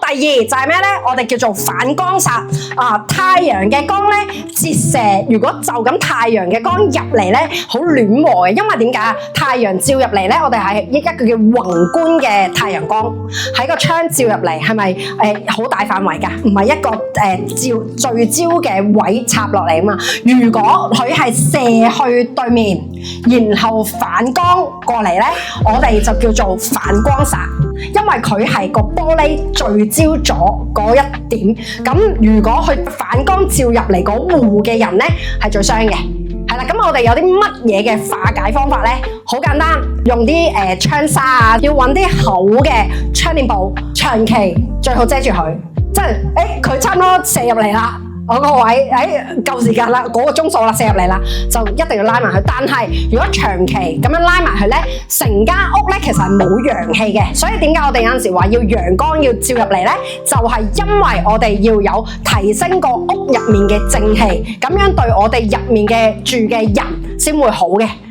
第二就係咩咧？我哋叫做反光煞太陽嘅光咧折射，如果就咁太陽嘅光入嚟咧，好暖和嘅，因為點解啊？太陽照入嚟咧，我哋係一個叫宏觀嘅太陽光喺個窗照入嚟，係咪好大範圍㗎？唔係一個聚焦嘅位插落嚟啊嘛。如果佢係射去對面，然後反光過嚟咧，我哋就叫做反光煞，因為佢係個玻璃聚焦咗嗰一點。咁如果佢反光照入嚟嗰戶嘅人咧，係最傷嘅。係啦，咁我哋有啲乜嘢嘅化解方法咧？好簡單，用啲窗紗啊，要揾啲厚嘅窗簾布，長期最好遮住佢。即係佢差唔多射入嚟啦，我個位夠時間啦，嗰個鐘數啦，射入嚟啦，就一定要拉埋佢。但係如果長期咁樣拉埋佢咧，成間屋咧其實係冇陽氣嘅。所以點解我哋有陣時話要陽光要照入嚟咧？就係因為我哋要有提升個屋入面嘅正氣，咁樣對我哋入面嘅住嘅人先會好嘅。